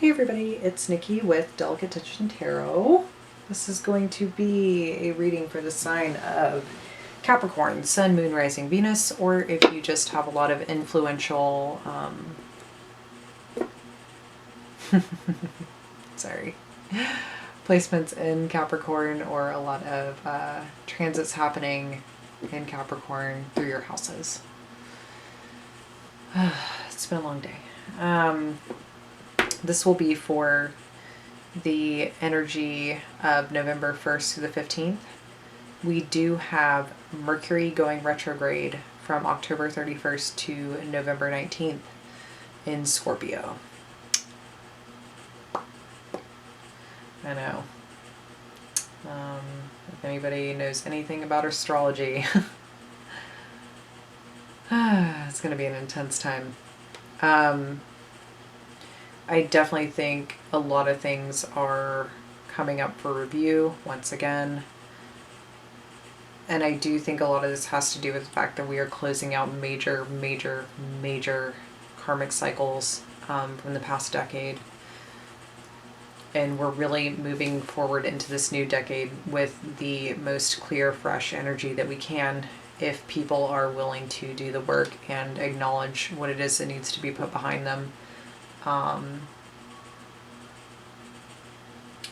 Hey everybody, it's Nikki with Delicate Touch and Tarot. This is going to be a reading for the sign of Capricorn, Sun, Moon, Rising, Venus, or if you just have a lot of influential, placements in Capricorn, or a lot of transits happening in Capricorn through your houses. It's been a long day. This will be for the energy of November 1st to the 15th. We do have Mercury going retrograde from October 31st to November 19th in Scorpio. I know. If anybody knows anything about astrology, it's going to be an intense time. I definitely think a lot of things are coming up for review once again. And I do think a lot of this has to do with the fact that we are closing out major karmic cycles from the past decade. And we're really moving forward into this new decade with the most clear, fresh energy that we can, if people are willing to do the work and acknowledge what it is that needs to be put behind them.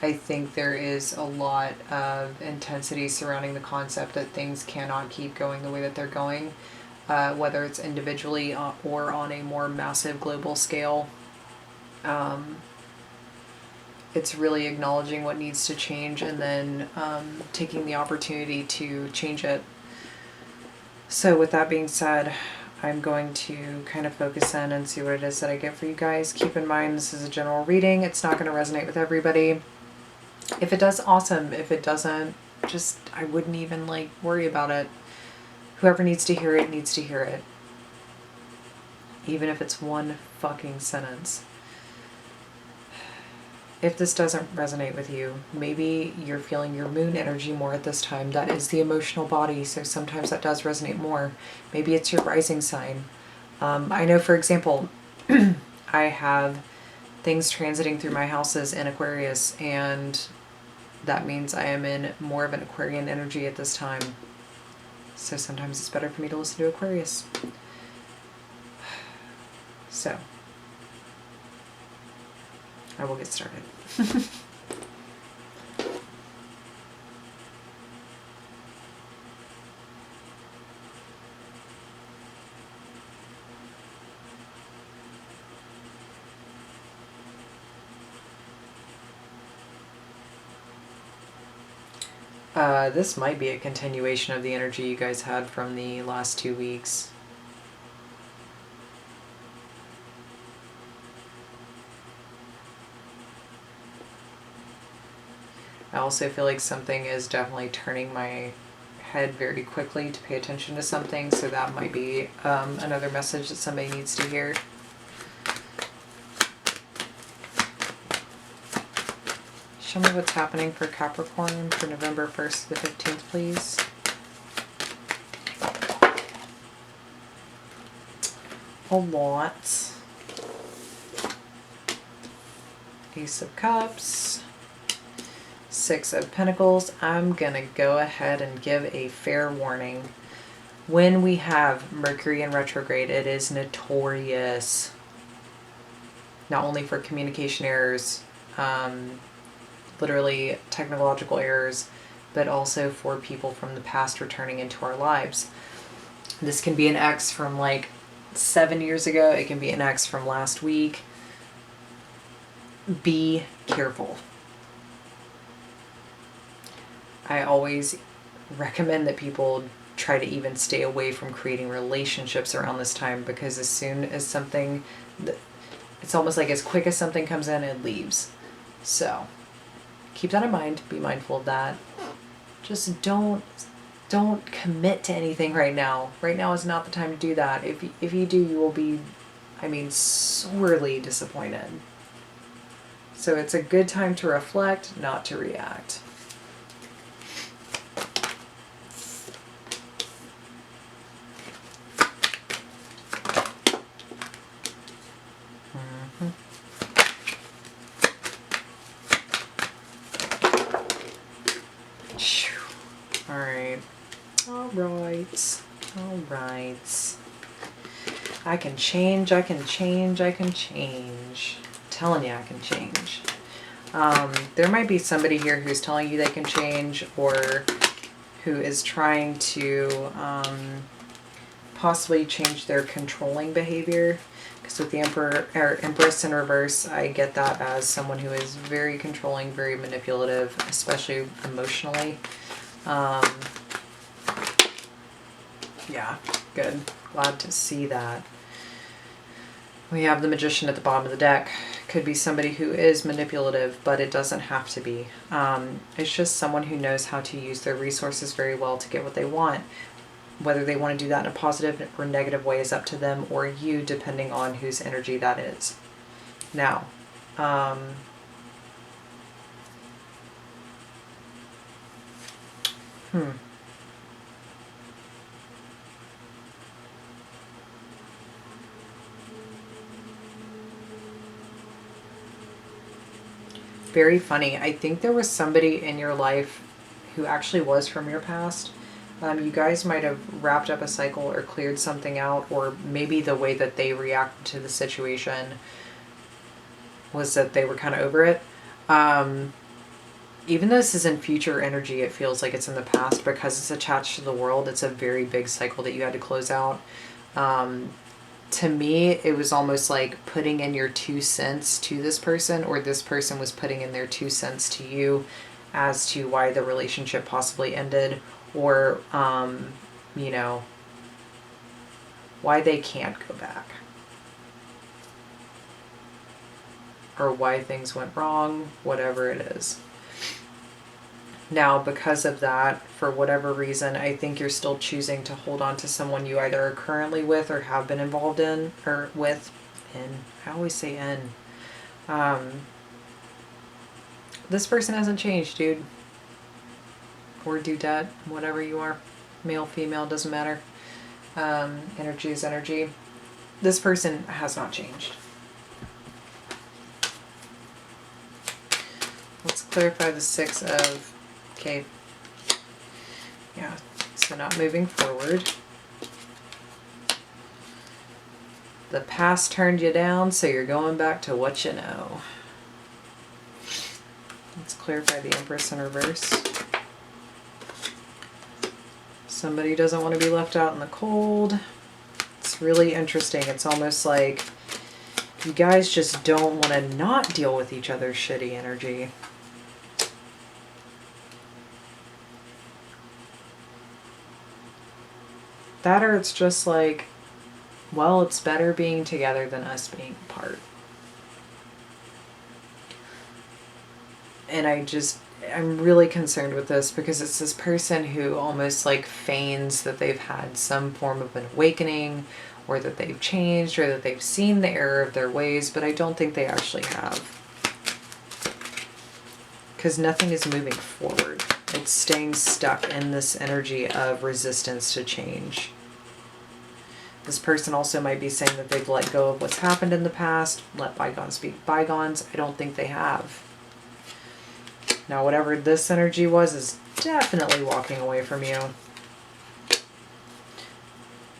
I think there is a lot of intensity surrounding the concept that things cannot keep going the way that they're going, whether it's individually or on a more massive global scale. It's really acknowledging what needs to change and then taking the opportunity to change it. So with that being said, I'm going to kind of focus in and see what it is that I get for you guys. Keep in mind, this is a general reading. It's not going to resonate with everybody. If it does, awesome. If it doesn't, I wouldn't even worry about it. Whoever needs to hear it needs to hear it. Even if it's one fucking sentence. If this doesn't resonate with you, maybe you're feeling your moon energy more at this time. That is the emotional body, so sometimes that does resonate more. Maybe it's your rising sign. I know, for example, I have things transiting through my houses in Aquarius, and that means I am in more of an Aquarian energy at this time. So sometimes it's better for me to listen to Aquarius. So I will get started. This might be a continuation of the energy you guys had from the last 2 weeks. I also feel like something is definitely turning my head very quickly to pay attention to something, so that might be another message that somebody needs to hear. Show me what's happening for Capricorn for November 1st to the 15th, please. A lot. Ace of Cups. Six of Pentacles. I'm going to go ahead and give a fair warning. When we have Mercury in retrograde, it is notorious. Not only for communication errors, literally technological errors, but also for people from the past returning into our lives. This can be an ex from 7 years ago. It can be an ex from last week. Be careful. I always recommend that people try to even stay away from creating relationships around this time, because as soon as something, it's almost like as quick as something comes in, it leaves. So keep that in mind. Be mindful of that. Just don't commit to anything right now. Right now is not the time to do that. If you do, you will be, sorely disappointed. So it's a good time to reflect, not to react. Knights. I can change, I can change, I can change. I'm telling you I can change. There might be somebody here who's telling you they can change, or who is trying to possibly change their controlling behavior. Because with the Empress in reverse, I get that as someone who is very controlling, very manipulative, especially emotionally. Yeah, good. Glad to see that. We have the Magician at the bottom of the deck. Could be somebody who is manipulative, but it doesn't have to be. It's just someone who knows how to use their resources very well to get what they want. Whether they want to do that in a positive or negative way is up to them or you, depending on whose energy that is. Now, Very funny. I think there was somebody in your life who actually was from your past. You guys might have wrapped up a cycle or cleared something out, or maybe the way that they reacted to the situation was that they were kind of over it. Even though this is in future energy, it feels like it's in the past because it's attached to the world. It's a very big cycle that you had to close out. To me, it was almost like putting in your 2 cents to this person, or this person was putting in their 2 cents to you as to why the relationship possibly ended, or, you know, why they can't go back, or why things went wrong, whatever it is. Now, because of that, for whatever reason, I think you're still choosing to hold on to someone you either are currently with or have been involved in, or with, in, I always say in. This person hasn't changed, dude. Or dudette, whatever you are. Male, female, doesn't matter. Energy is energy. This person has not changed. Let's clarify the 6 of... Okay, yeah, so not moving forward. The past turned you down, so you're going back to what you know. Let's clarify the Empress in reverse. Somebody doesn't want to be left out in the cold. It's really interesting. It's almost like you guys just don't want to not deal with each other's shitty energy. That, or it's just like, well, it's better being together than us being apart. And I'm really concerned with this because it's this person who almost like feigns that they've had some form of an awakening, or that they've changed, or that they've seen the error of their ways, but I don't think they actually have. Because nothing is moving forward. It's staying stuck in this energy of resistance to change. This person also might be saying that they've let go of what's happened in the past, let bygones be bygones. I don't think they have. Now, whatever this energy was is definitely walking away from you.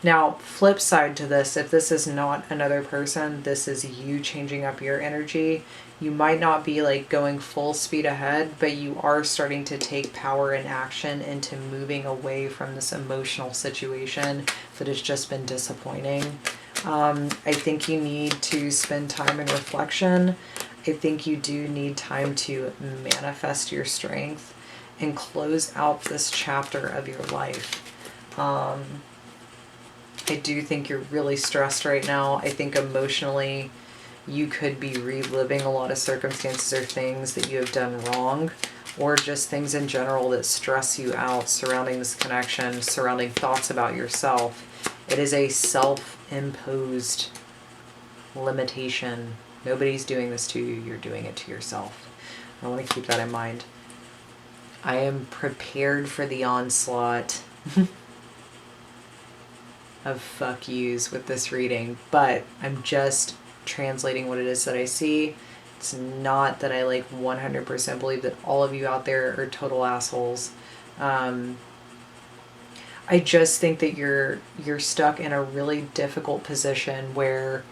Now, flip side to this, if this is not another person, this is you changing up your energy. You might not be like going full speed ahead, but you are starting to take power and action into moving away from this emotional situation that has just been disappointing. I think you need to spend time in reflection. I think you do need time to manifest your strength and close out this chapter of your life. I do think you're really stressed right now. I think emotionally you could be reliving a lot of circumstances or things that you have done wrong, or just things in general that stress you out surrounding this connection, surrounding thoughts about yourself. It is a self-imposed limitation. Nobody's doing this to you. You're doing it to yourself. I want to keep that in mind. I am prepared for the onslaught of fuck yous with this reading, but I'm just translating what it is that I see. It's not that I like 100% believe that all of you out there are total assholes. I I just think that you're stuck in a really difficult position where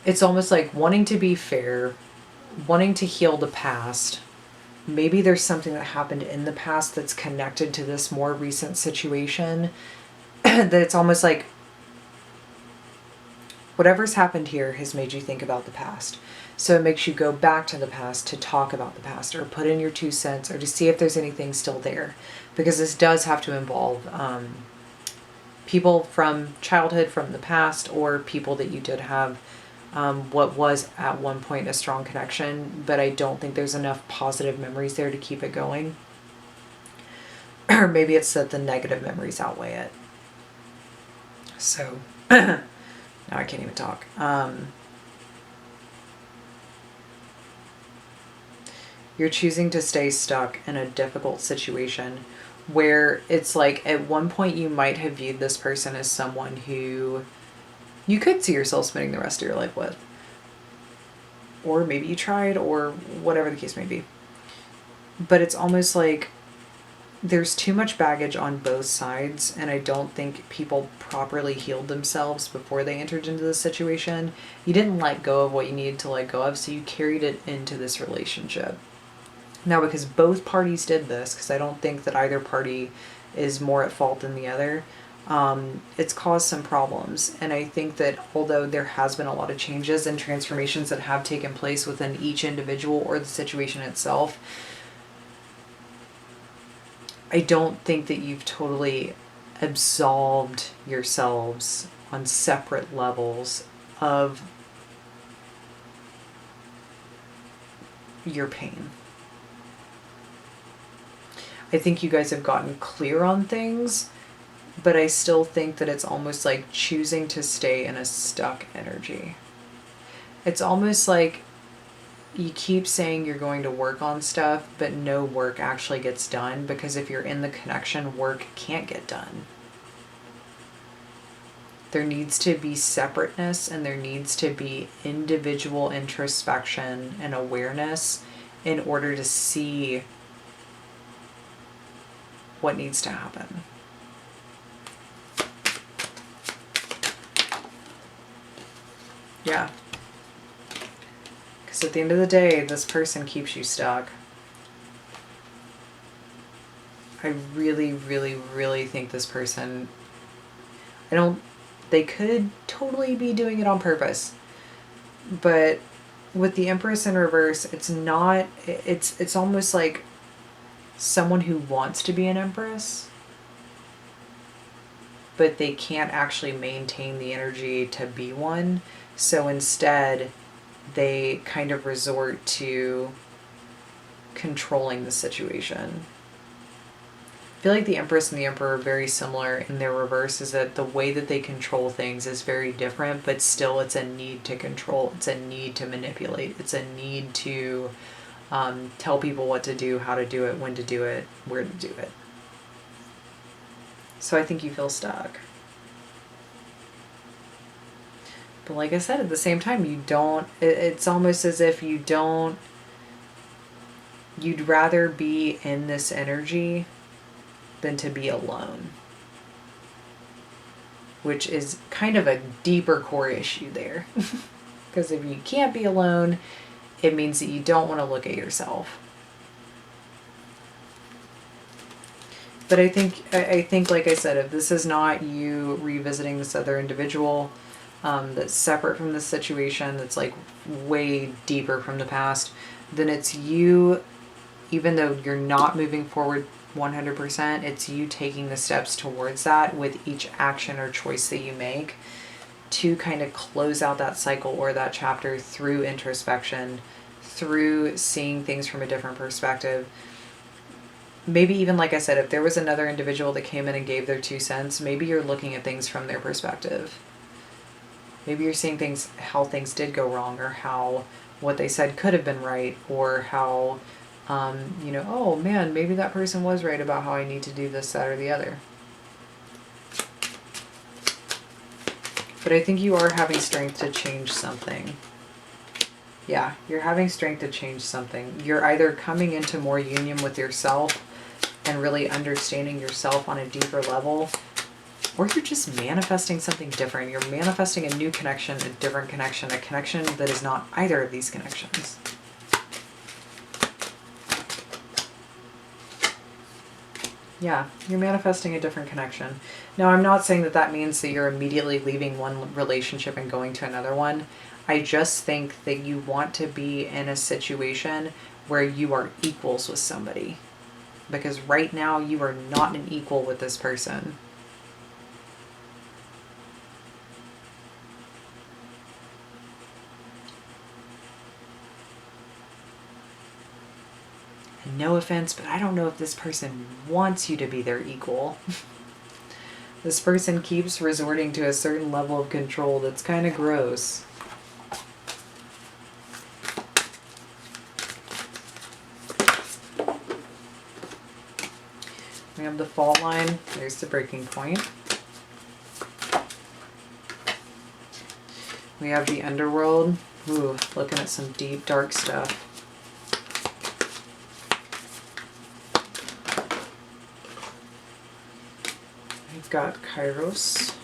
it's almost like wanting to be fair, wanting to heal the past. Maybe there's something that happened in the past that's connected to this more recent situation that it's almost like whatever's happened here has made you think about the past. So it makes you go back to the past to talk about the past or put in your 2 cents or to see if there's anything still there. Because this does have to involve people from childhood, from the past, or people that you did have what was at one point a strong connection, but I don't think there's enough positive memories there to keep it going. Or maybe it's that the negative memories outweigh it. So, now I can't even talk. You're choosing to stay stuck in a difficult situation where it's like at one point you might have viewed this person as someone who you could see yourself spending the rest of your life with. Or maybe you tried, or whatever the case may be. But it's almost like there's too much baggage on both sides, and I don't think people properly healed themselves before they entered into this situation. You didn't let go of what you needed to let go of, so you carried it into this relationship. Now, because both parties did this, because I don't think that either party is more at fault than the other, it's caused some problems. And I think that although there has been a lot of changes and transformations that have taken place within each individual or the situation itself, I don't think that you've totally absolved yourselves on separate levels of your pain. I think you guys have gotten clear on things, but I still think that it's almost like choosing to stay in a stuck energy. It's almost like you keep saying you're going to work on stuff, but no work actually gets done, because if you're in the connection, work can't get done. There needs to be separateness, and there needs to be individual introspection and awareness in order to see what needs to happen. Yeah. Because at the end of the day, this person keeps you stuck. I really, really, really think this person, they could totally be doing it on purpose. But with the Empress in reverse, it's almost like someone who wants to be an Empress, but they can't actually maintain the energy to be one. So instead, they kind of resort to controlling the situation. I feel like the Empress and the Emperor are very similar in their reverse, is that the way that they control things is very different, but still it's a need to control. It's a need to manipulate. It's a need to tell people what to do, how to do it, when to do it, where to do it. So I think you feel stuck. But like I said, at the same time, it's almost as if you'd rather be in this energy than to be alone. Which is kind of a deeper core issue there. Because if you can't be alone, it means that you don't want to look at yourself. But I think, like I said, if this is not you revisiting this other individual that's separate from this situation, that's like way deeper from the past, then it's you, even though you're not moving forward 100%, it's you taking the steps towards that with each action or choice that you make to kind of close out that cycle or that chapter through introspection, through seeing things from a different perspective. Maybe even, like I said, if there was another individual that came in and gave their 2 cents, maybe you're looking at things from their perspective. Maybe you're seeing things, how things did go wrong, or how what they said could have been right, or how, oh man, maybe that person was right about how I need to do this, that, or the other. But I think you are having strength to change something. Yeah, you're having strength to change something. You're either coming into more union with yourself and really understanding yourself on a deeper level, or you're just manifesting something different. You're manifesting a new connection, a different connection, a connection that is not either of these connections. Yeah, you're manifesting a different connection. Now, I'm not saying that that means that you're immediately leaving one relationship and going to another one. I just think that you want to be in a situation where you are equals with somebody. Because right now you are not an equal with this person. And no offense, but I don't know if this person wants you to be their equal. This person keeps resorting to a certain level of control that's kind of gross. We have the fault line. There's the breaking point. We have the underworld. Ooh, looking at some deep, dark stuff. We've got Kairos.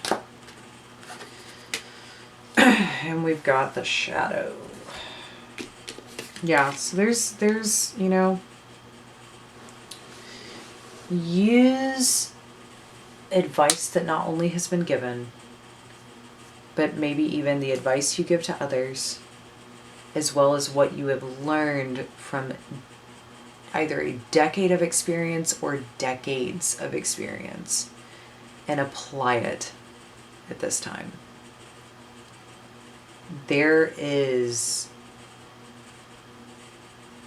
And we've got the shadow. Yeah, so there's, you know, use advice that not only has been given, but maybe even the advice you give to others, as well as what you have learned from either a decade of experience or decades of experience, and apply it at this time. There is,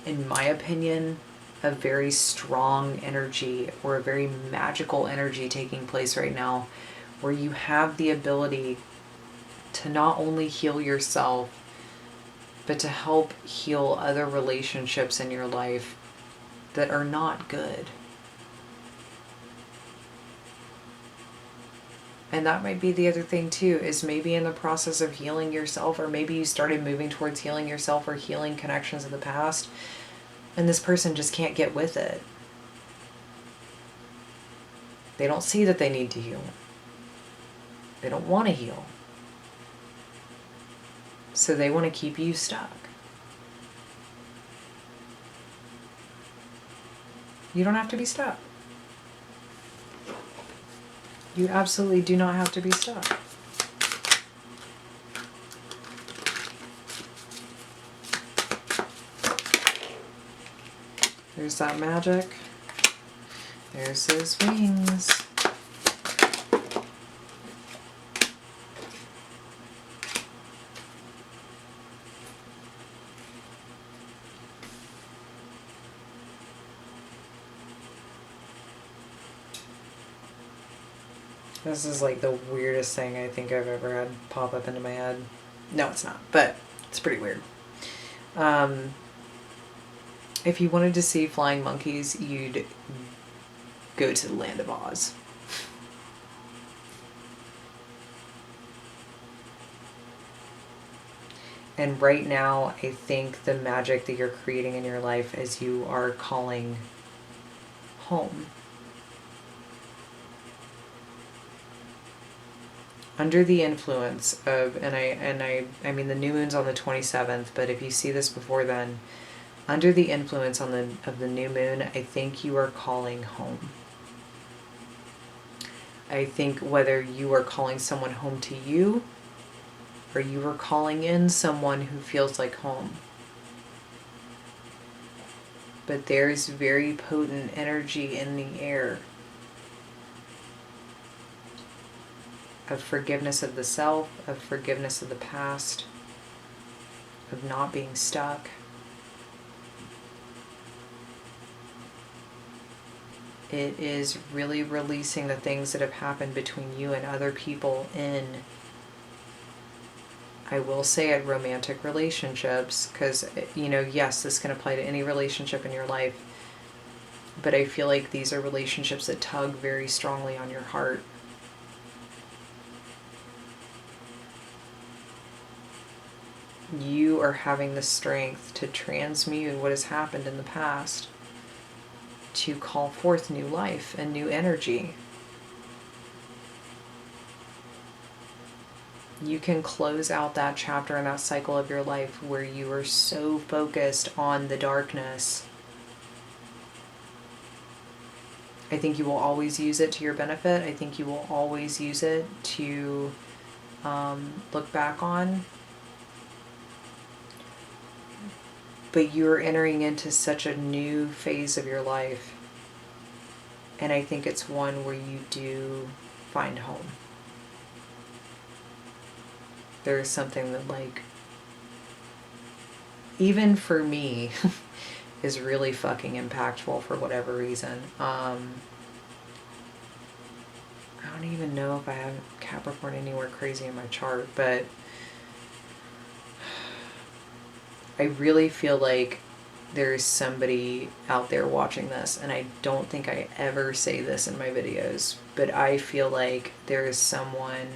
in my opinion, a very strong energy or a very magical energy taking place right now, where you have the ability to not only heal yourself, but to help heal other relationships in your life that are not good. And that might be the other thing too, is maybe in the process of healing yourself, or maybe you started moving towards healing yourself or healing connections of the past, and this person just can't get with it. They don't see that they need to heal. They don't want to heal. So they want to keep you stuck. You don't have to be stuck. You absolutely do not have to be stuck. There's that magic. There's his wings. This is like the weirdest thing I think I've ever had pop up into my head. No, it's not, but it's pretty weird. If you wanted to see flying monkeys, you'd go to the land of Oz. And right now, I think the magic that you're creating in your life is you are calling home. Under the influence of, I mean the new moon's on the 27th, but if you see this before then, under the influence of the new moon, I think you are calling home. I think whether you are calling someone home to you, or you are calling in someone who feels like home. But there's very potent energy in the air of forgiveness of the self, of forgiveness of the past, of not being stuck. It is really releasing the things that have happened between you and other people in, I will say it, romantic relationships, because, you know, yes, this can apply to any relationship in your life, but I feel like these are relationships that tug very strongly on your heart. You are having the strength to transmute what has happened in the past to call forth new life and new energy. You can close out that chapter and that cycle of your life where you are so focused on the darkness. I think you will always use it to your benefit. I think you will always use it to look back on. But you're entering into such a new phase of your life. And I think it's one where you do find home. There's something that, like, even for me, is really fucking impactful for whatever reason. I don't even know if I have Capricorn anywhere crazy in my chart, but I really feel like there is somebody out there watching this, and I don't think I ever say this in my videos, but I feel like there is someone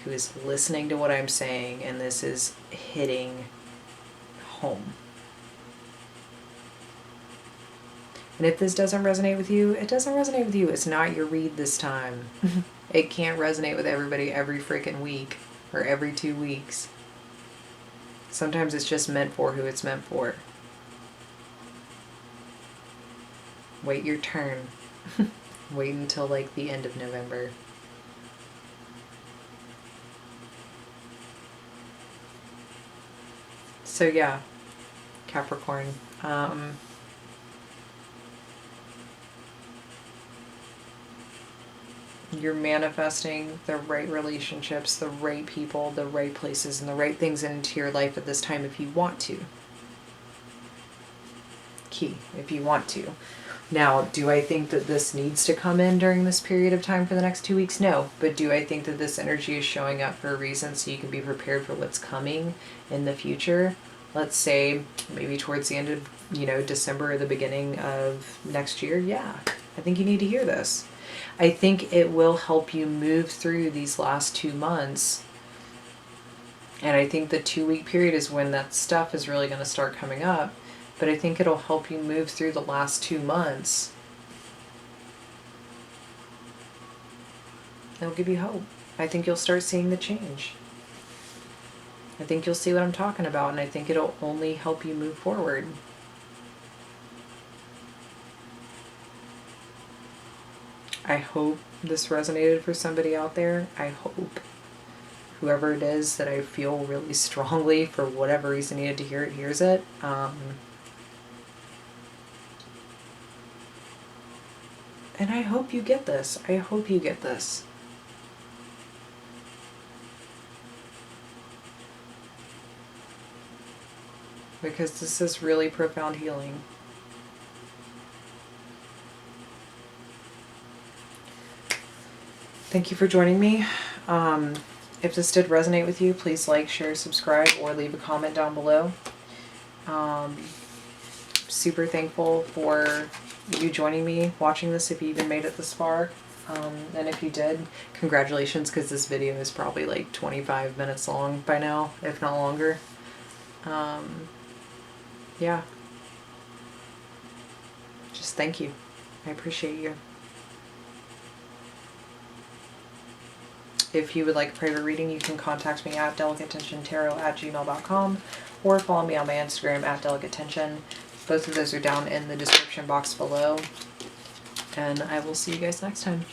who is listening to what I'm saying, and this is hitting home. And if this doesn't resonate with you, it doesn't resonate with you. It's not your read this time. It can't resonate with everybody every freaking week or every 2 weeks. Sometimes it's just meant for who it's meant for. Wait your turn. Wait until like the end of November. So yeah, Capricorn. You're manifesting the right relationships, the right people, the right places, and the right things into your life at this time if you want to. Key, if you want to. Now, do I think that this needs to come in during this period of time for the next 2 weeks? No. But do I think that this energy is showing up for a reason so you can be prepared for what's coming in the future? Let's say maybe towards the end of, December or the beginning of next year. Yeah, I think you need to hear this. I think it will help you move through these last 2 months. And I think the 2-week period is when that stuff is really going to start coming up. But I think it'll help you move through the last 2 months. It'll give you hope. I think you'll start seeing the change. I think you'll see what I'm talking about, and I think it'll only help you move forward. I hope this resonated for somebody out there. I hope whoever it is that I feel really strongly for whatever reason needed to hear it, hears it. And I hope you get this. I hope you get this. Because this is really profound healing. Thank you for joining me. If this did resonate with you, please like, share, subscribe, or leave a comment down below. Super thankful for you joining me, watching this, if you even made it this far. And if you did, congratulations, because this video is probably like 25 minutes long by now, if not longer. Yeah. Just thank you. I appreciate you. If you would like a private reading, you can contact me at delicatetensiontarot@gmail.com or follow me on my Instagram at delicatetension. Both of those are down in the description box below. And I will see you guys next time.